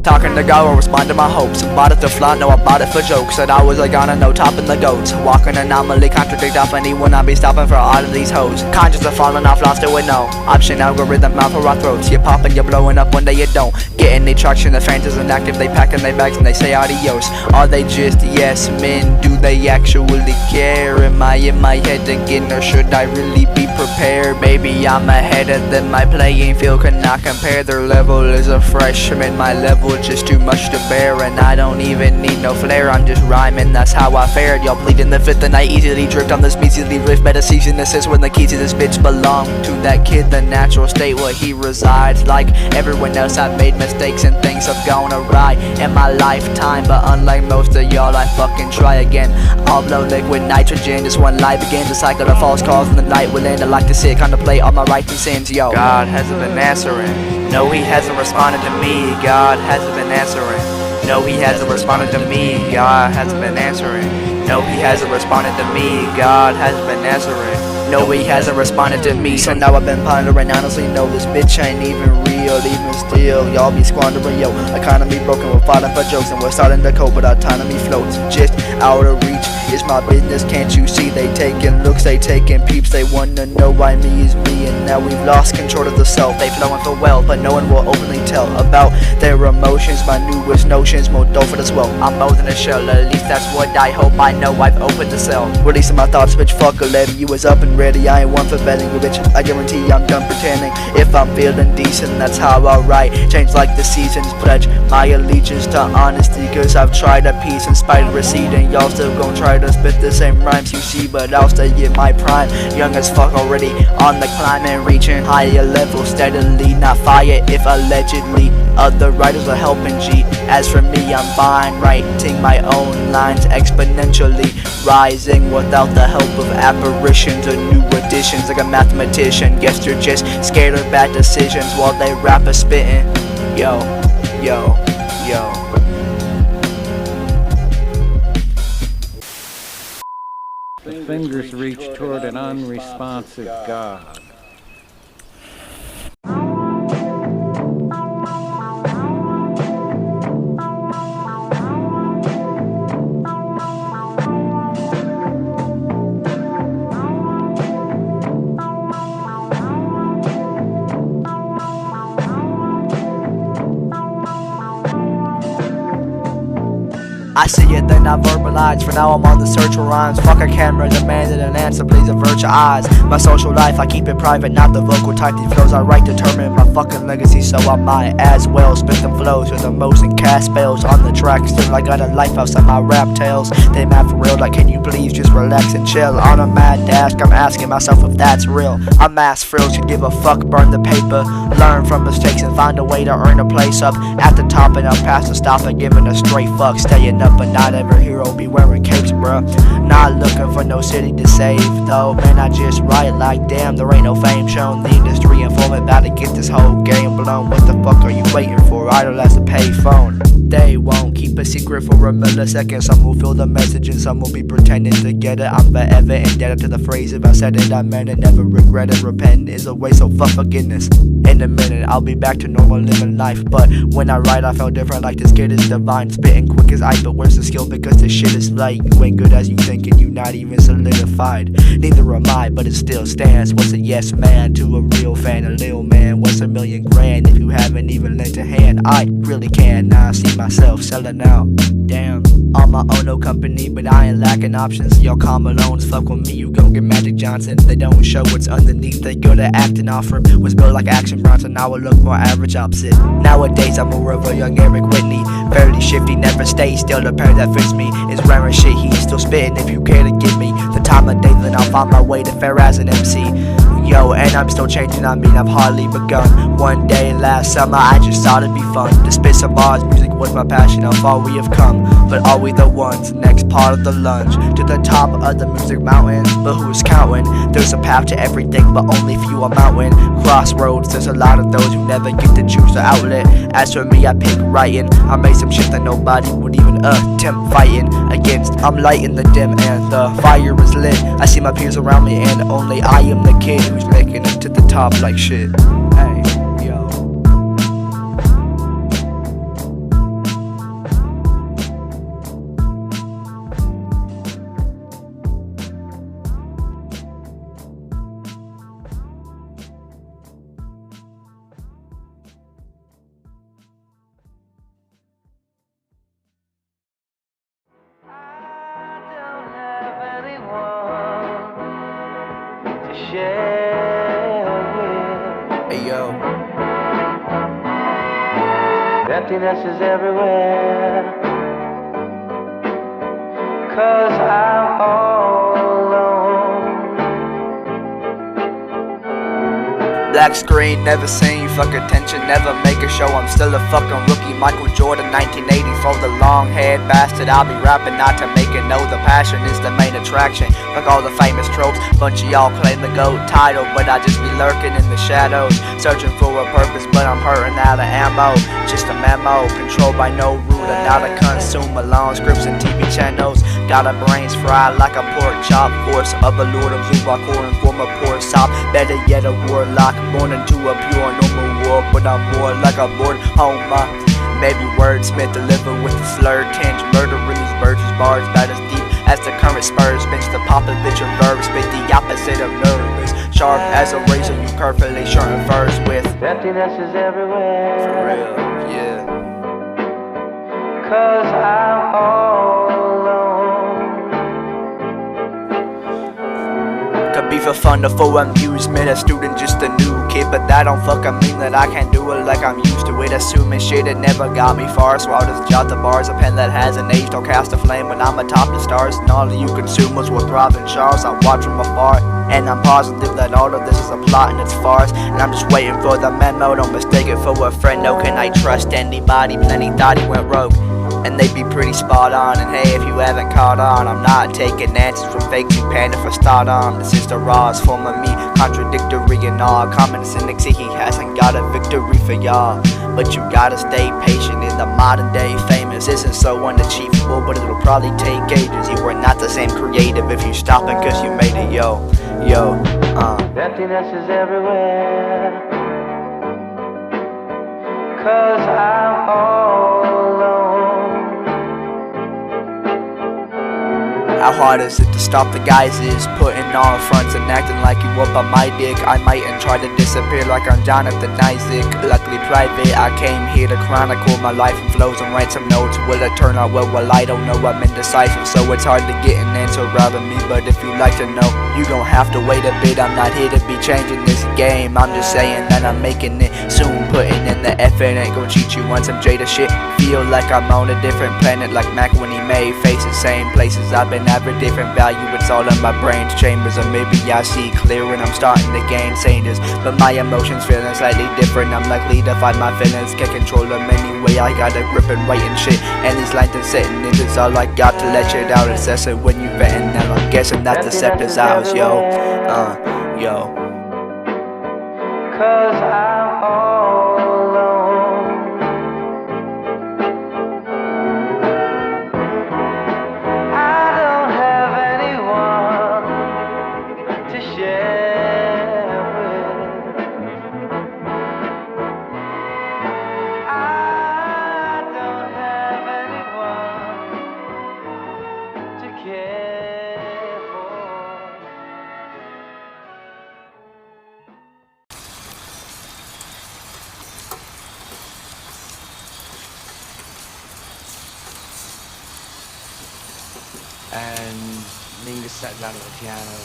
Talking to God will respond to my hopes. Bought it to flaunt, no I bought it for jokes. Said I was a goner, no topping the goats. Walking anomaly, contradict off anyone. I be stopping for all of these hoes. Conscious of falling off, lost it with no option. Algorithm out for our throats. You're popping, you're blowing up one day you don't get any traction. The fans isn't active, they pack in their bags and they say adios. Are they just yes men? Do they actually care? Am I in my head again, or should I really be prepared? Maybe I'm ahead of them, my playing field cannot compare. Their level is a freshman, my level just too much to bear. And I don't even need no flair, I'm just rhyming, that's how I fared. Y'all pleading the fifth and I easily drift on this measly riff. Better season this is when the keys to this bitch belong to that kid, the natural state where he resides. Like everyone else, I've made mistakes and things have gone awry in my lifetime, but unlike most of y'all, I fucking try again. I'll blow liquid nitrogen, just one life begins. A cycle of false calls in the night will end. I like to sit, contemplate all my rights and sins, yo. God hasn't been answering. No, he hasn't responded to me. God hasn't been answering. No, he hasn't responded to me. God hasn't been answering. No, he hasn't responded to me. God hasn't been answering. No, he hasn't responded to me. So now I've been pondering, honestly, no, this bitch ain't even real. Even still, y'all be squandering, yo. Economy broken, we're fighting for jokes, and we're starting to cope, but autonomy floats just out of reach. It's my business, can't you see? They taking looks, they taking peeps. They wanna know why me is me, and now we've lost control of the self. They flowing for wealth, but no one will openly tell about their emotions. My newest notions, more dope for the swell. I'm more than a shell, at least that's what I hope. I know I've opened the cell, releasing my thoughts, bitch, fuck a levy. You was up and ready, I ain't one for betting you, bitch. I guarantee I'm done pretending. If I'm feeling decent, that's how I write. Change like the seasons, pledge my allegiance to honesty, cause I've tried a piece in spite of receding. Y'all still gon' try to spit the same rhymes you see, but I'll stay in my prime. Young as fuck, already on the climb and reaching higher levels steadily. Not fire if allegedly other writers are helping G. As for me, I'm fine writing my own lines, exponentially rising without the help of apparitions or new additions. Like a mathematician, guess you're just scared of bad decisions while they rap a spittin'. Yo, yo, yo. The fingers reach toward an unresponsive God. I see it, then I verbalize. For now I'm on the search for rhymes. Fuck a camera, demanded an answer, please avert your eyes. My social life, I keep it private, not the vocal type. These flows I write determine my fucking legacy, so I might as well spit them flows with emotion, cast spells on the track. Still I got a life outside my rap tales. They mad for real, like can you please just relax and chill. On a mad dash, I'm asking myself if that's real. I'm ass frills, should give a fuck, burn the paper. Learn from mistakes and find a way to earn a place up at the top, and I'm past the stop and giving a straight fuck. Staying up, but not every hero be wearing capes, bruh. Not looking for no city to save, though. Man, I just write like damn, there ain't no fame shown. The industry informant about to get this whole game blown. What the fuck are you waiting for? Idle as a payphone. They won't keep a secret for a millisecond. Some will feel the message and some will be pretending to get it. I'm forever indebted to the phrase. If I said it, I meant it. Never regret it. Repent is a way, so fuck forgiveness. In a minute, I'll be back to normal living life. But when I write, I felt different, like this kid is divine. Spitting quick as ice, but where's the skill? Because this shit is light. You ain't good as you think, and you not even solidified. Neither am I, but it still stands. What's a yes man to a real fan? A lil man, what's $1,000,000 grand if you haven't even lent a hand? I really can. Now I see myself selling out. Damn, on my own, no company, but I ain't lacking options. Y'all calm alones, fuck with me, you gon' get Magic Johnson. They don't show what's underneath, they go to acting. Offer was built like Action Bronson, now I look more average opposite. Nowadays I'm more of a young Eric Whitney, fairly shifty, never stays still. The pair that fits me is wearing shit, he's still spitting. If you care to give me the time of day, then I'll find my way to fair as an MC. Yo, and I'm still changing, I mean I've hardly begun. One day last summer I just thought it'd be fun to spit some bars. Music was my passion, how far we have come, but are we the ones? Next part of the lunge to the top of the music mountain, but who's counting? There's a path to everything, but only few are mountain. Crossroads, there's a lot of those who never get to choose the outlet. As for me, I pick writing. I made some shit that nobody would even attempt fighting against. I'm lighting the dim and the fire is lit. I see my peers around me and only I am the kid who's making it to the top like shit. Hey, yo. share with. Hey yo, Emptiness is everywhere, 'cause I'm all alone. black screen, never seen, fuck attention, never make a show. I'm still a fucking rookie, Michael Jordan, 1984, the long haired bastard. I'll be rapping not to make it, know the passion is the main attraction. Fuck all the famous tropes, bunch of y'all claim the GOAT title, but I just be lurking in the shadows, searching for a purpose, but I'm hurting out of ammo. Just a memo, controlled by no ruler, not a consumer, long scripts and TV channels. Got our brains fried like a pork chop, force of a lord of blue rock or form a poor sop. Better yet a warlock, born into a pure normal war, but I'm more like a bored homer. Maybe wordsmith delivered with a slurred tinge, murdering these virgins bars about as deep as the current spurs bench. The Popovich of verbs spit the opposite of nervous, sharp as a razor you perfectly shorten verse with. Emptiness is everywhere, For real, yeah. 'cause I'm all alone. Could be for fun or for amusement, a student just a new kid, but that don't fucking mean that I can't do it like I'm used to it. Assuming shit it never got me far, so I'll just jot the bars. A pen that hasn't aged don't cast a flame when I'm atop the stars. And all of you consumers will thrive in showers. I watch from afar, and I'm positive that all of this is a plot and it's farce. And I'm just waiting for the memo, don't mistake it for a friend. No, can I trust anybody? Plenty thought he went rogue, and they be pretty spot on. And hey, if you haven't caught on, I'm not taking answers from fakes who panda for start on. This is the rawest form of me, contradictory and all. Common cynic see he hasn't got a victory for y'all, but you gotta stay patient. In the modern day, famous isn't so unachievable, but it'll probably take ages. You are not the same creative if you stopping cause you made it, yo. Emptiness is everywhere, 'cause I'm all alone. How hard is it to stop the guises, putting on fronts and acting like you up on my dick? I might and try to disappear like I'm Jonathan Isaac. Luckily private, I came here to chronicle my life and flows and write some notes. Will it turn out well? I don't know, I'm indecisive, so it's hard to get an answer out of me. But if you like to know, you gon' have to wait a bit. I'm not here to be changing this game, I'm just saying that I'm making it soon. Putting in the effort ain't gon' cheat you on some Jada shit. Feel like I'm on a different planet, like Mac when he made faces. Same places I've been, every different value. It's all in my brain's chambers, or maybe I see clear and I'm starting to gain changes. But my emotions feeling slightly different. I'm likely to find my feelings, can't control them anyway. I got a grip and writing shit, and these lines are sitting in. It's all I got to let shit out. Assessing when you betting, now I'm guessing that the scepter's ours, yo. 'Cause I'm all alone. I don't have anyone to share with. I don't have anyone to care for. And Mingus sat down at the piano.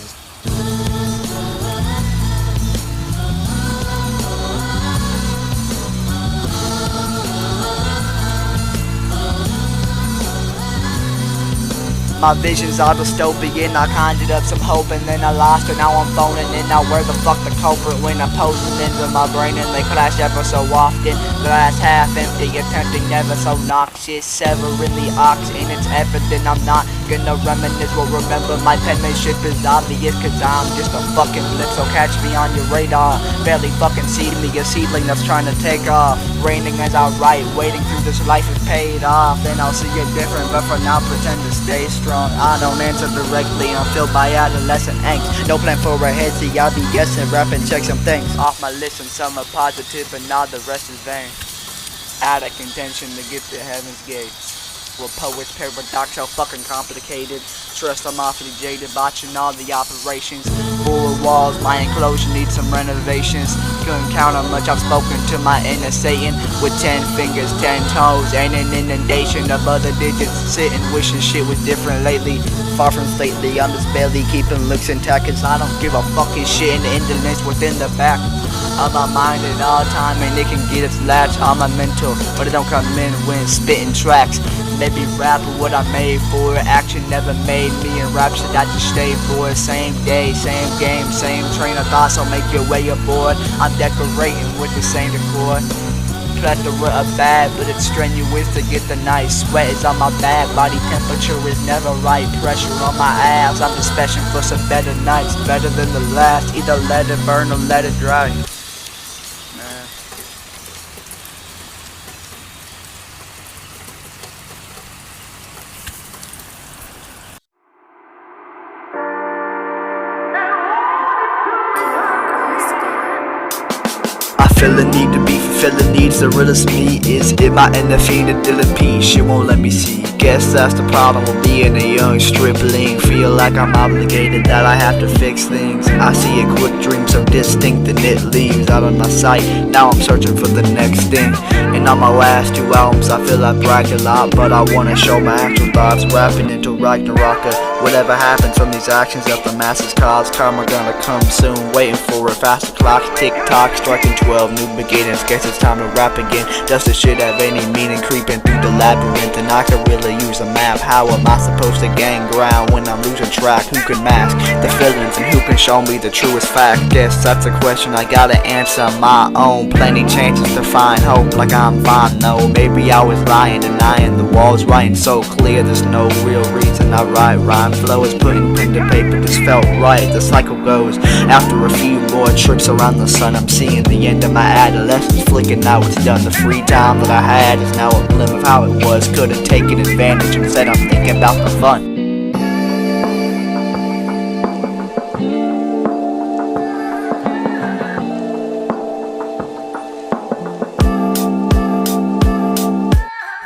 My visions are dystopian, I conjured up some hope and then I lost her. Now I'm phoning in, now where the fuck the culprit when I'm posing into my brain and they clash ever so often. Glass half empty, attempting never so noxious, severing the ox in its evident. I'm not gonna reminisce, will remember my penmanship is obvious, cause I'm just a fucking blip, so catch me on your radar. Barely fucking seed me, a seedling that's trying to take off. Raining as I write, waiting through this life is paid off. Then I'll see it different, but for now pretend to stay strong. I don't answer directly, I'm filled by adolescent angst. No plan for a head, see I'll be guessing, rapping, check some things off my list, and some are positive and all the rest is vain. Out of contention to get to heaven's gates. Well, poets paradox so fucking complicated. Trust I'm awfully jaded, botching all the operations. 4 walls, my enclosure needs some renovations. Couldn't count how much I've spoken to my inner Satan. With 10 fingers, 10 toes, and an inundation of other digits. Sitting wishing shit was different lately. far from stately. I'm just barely keeping looks intact, cause I don't give a fucking shit in the indolence within the back of my mind at all time, and it can get its latch on my mental, but it don't come in when spitting tracks. Maybe rap is what I made for. Action never made me, and rap shit I just stay for. Same day, same game, same train of thought, so make your way aboard. I'm decorating with the same decor. Plethora of bad, but it's strenuous to get the night. Sweat is on my back, body temperature is never right. Pressure on my abs, I'm just special for some better nights. Better than the last, either let it burn or let it dry. I feel the need to be fulfilling needs. The realest me is in my undefeated peace. She won't let me see. Guess that's the problem with being a young stripling. Feel like I'm obligated, that I have to fix things. I see a quick dream so distinct and it leaves out of my sight. Now I'm searching for the next thing. And on my last 2 albums I feel I bragged a lot, but I wanna show my actual thoughts. Rapping into Ragnarok. Whatever happens from these actions that the masses cause, karma gonna come soon. Waiting for a faster clock. Tick tock, striking 12 new beginnings. Guess it's time to rap again. Does the shit have any meaning? Creeping through the labyrinth, and I could really use a map. How am I supposed to gain ground when I'm losing track? Who can mask the feelings and who can show me the truest fact? Guess that's a question I gotta answer on my own. Plenty chances to find hope, like I'm fine. No, maybe I was lying, denying the walls writing so clear. There's no real reason I write. Rhyme flow is putting pen to paper, just felt right. The cycle goes. After a few more trips around the sun, I'm seeing the end of my adolescence flicking. Now it's done. The free time that I had is now a glimpse of how it was. Could've taken advantage, instead I'm thinking about the fun.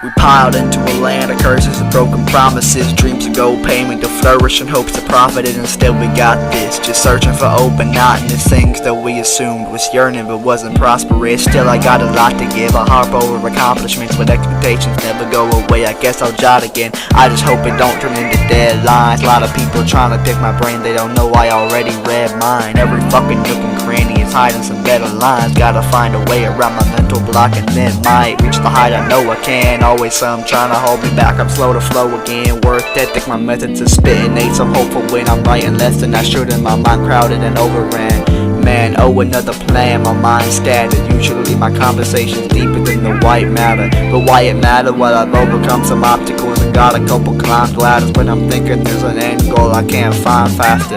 We piled into a land of curses and broken promises. Dreams of gold payment to flourish in hopes to profit it. Instead we got this, just searching for open, monotonous things that we assumed was yearning but wasn't prosperous. Still I got a lot to give. I harp over accomplishments, but expectations never go away. I guess I'll jot again. I just hope it don't turn into deadlines. A lot of people trying to pick my brain, they don't know I already read mine. Every fucking nook and cranny is hiding some better lines. Gotta find a way around my mental block, and then might reach the height I know I can. Always some trying to hold me back, I'm slow to flow again. Work ethic, my methods of spitting ain't so hopeful when I'm writing less than I should, and my mind crowded and overran. Man, oh, another plan, my mind scattered. Usually my conversation's deeper than the white matter, but why it matter? Well, I've overcome some obstacles and got a couple climb ladders, but I'm thinking there's an end goal I can't find faster.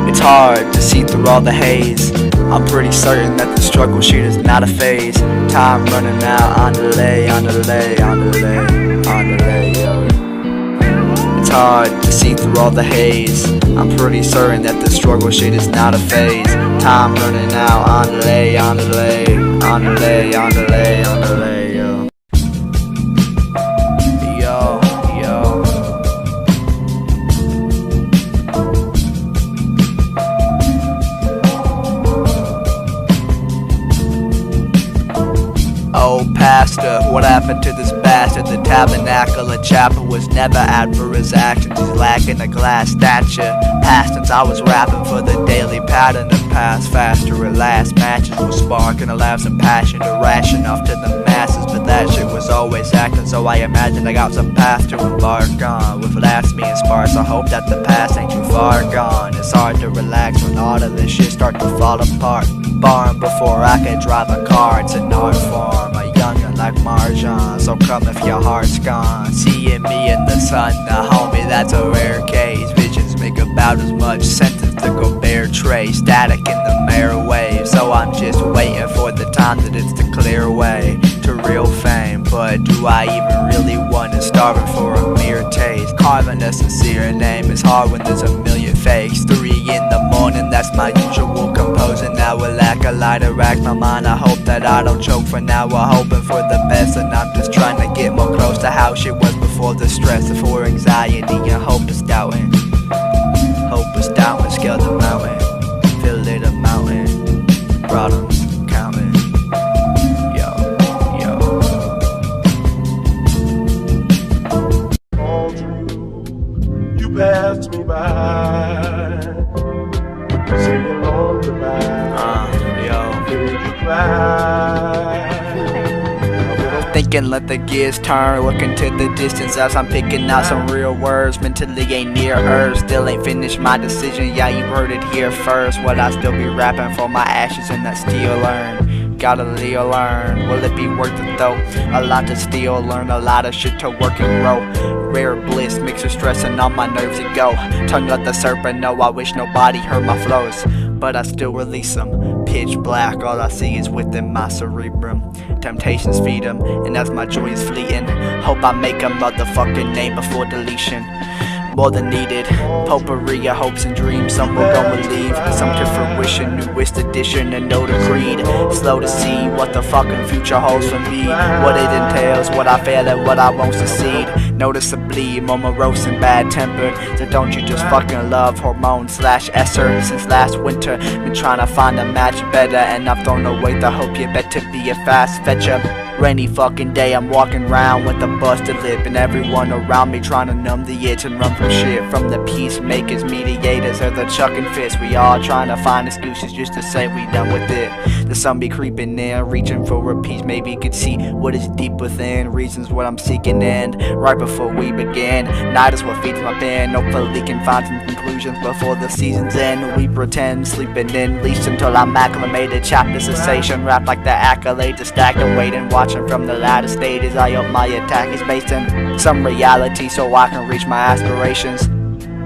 It's hard to see through all the haze. I'm pretty certain that the struggle shit is not a phase. Time running out, Andale, Andale, Andale, Andale, yo. It's hard to see through all the haze. I'm pretty certain that the struggle shit is not a phase. Time running out, Andale, Andale, Andale, Andale, Andale, yo. Yo, yo. Oh, pastor, what happened to this bastard? The tabernacle and chapel was never out for his actions. He's lacking a glass stature. Past tense, I was rapping for the daily pattern of past faster at last. Matches were sparking a laugh and passion to ration off to the masses, but that shit was always acting, so I imagined I got some path to embark on. With laughs me and sparks, I hope that the past ain't too far gone. It's hard to relax when all of this shit start to fall apart. Barn before I could drive a car, it's an art form. A youngin' like Marjan, so come if your heart's gone. Seeing me in the sun, now homie, that's a rare case. Visions make about as much sense as the go bear tray. Static in the mere wave, so I'm just waiting for the time that it's to clear away to real fame. But do I even really want to? Starving for a mere taste. Carving a sincere name is hard when there's a million fakes. 3 in the morning, that's my usual composing. Now I lack a light to rack my mind. I hope that I don't choke for now. I'm hoping for the best, and I'm just trying to get more close to how shit was before the stress, before anxiety and hope is doubting. Hope is doubting, scale the mountain, feel it a mountain, problems counting. Yo, yo. passed me by, saying long goodbye. Did you cry? Thinking let the gears turn, looking to the distance as I'm picking out some real words. Mentally ain't near Earth, still ain't finished my decision. Yeah, you heard it here first. Would I still be rapping for my ashes and that steel urn? Gotta learn, will it be worth it though? A lot to steal, learn a lot of shit to work and grow. Rare bliss, mix of stress and all my nerves to go. Tongue let the serpent know I wish nobody heard my flows, but I still release them. Pitch black, all I see is within my cerebrum. Temptations feed them, and as my joy is fleeting, hope I make a motherfucking name before deletion. More than needed, potpourri of hopes and dreams. Some will go and leave, some to fruition. Newest edition and no to creed. Slow to see what the fucking future holds for me, what it entails, what I fail at, what I won't succeed. Noticeably more morose and bad tempered, so don't you just fucking love hormone/esser. Since last winter, been trying to find a match better, and I've thrown away the hope. You better be a fast fetcher. Rainy fucking day, I'm walking around with a busted lip, and everyone around me trying to numb the itch and run from shit. From the peacemakers, mediators, or the chucking fists, we all trying to find excuses just to say we done with it. The sun be creeping in, reaching for a piece, maybe you could see what is deep within. Reasons what I'm seeking, and right before we begin, night is what feeds my pen. Hopefully can find some conclusions before the season's end. We pretend sleeping in, least until I'm acclimated. Chapter cessation, rap like the accolades, just stacked and waiting, watching from the latter stages. I hope my attack is based in some reality so I can reach my aspirations.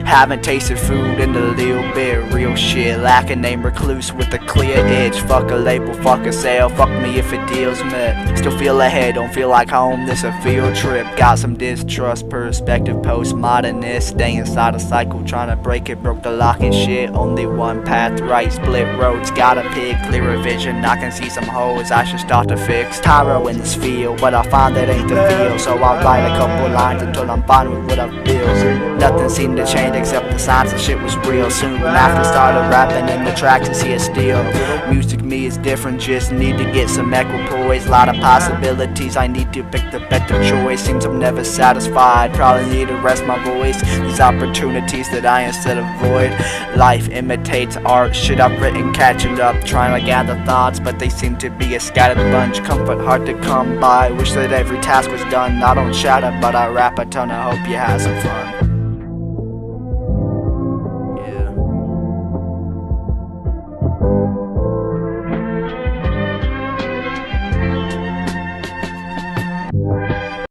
Haven't tasted food in a little bit, real shit. Lacking name recluse with a clear edge. Fuck a label, fuck a sale, fuck me if it deals met. Still feel ahead, don't feel like home, this a field trip. Got some distrust, perspective, postmodernist. Stay inside a cycle, trying to break it, broke the lock and shit. Only one path right, split roads, gotta pick. Clearer vision, I can see some holes I should start to fix. Tyro in this field, but I find that ain't the feel. So I'll write a couple lines until I'm fine with what I feel. Nothing seemed to change except the signs that shit was real. Soon after started rapping and the tracks is here still. Music me is different, just need to get some equipoise. Lot of possibilities, I need to pick the better choice. Seems I'm never satisfied, probably need to rest my voice. These opportunities that I instead avoid. Life imitates art, shit I've written catching up. Trying to gather thoughts, but they seem to be a scattered bunch. Comfort hard to come by, wish that every task was done. I don't shatter, but I rap a ton, I hope you have some fun.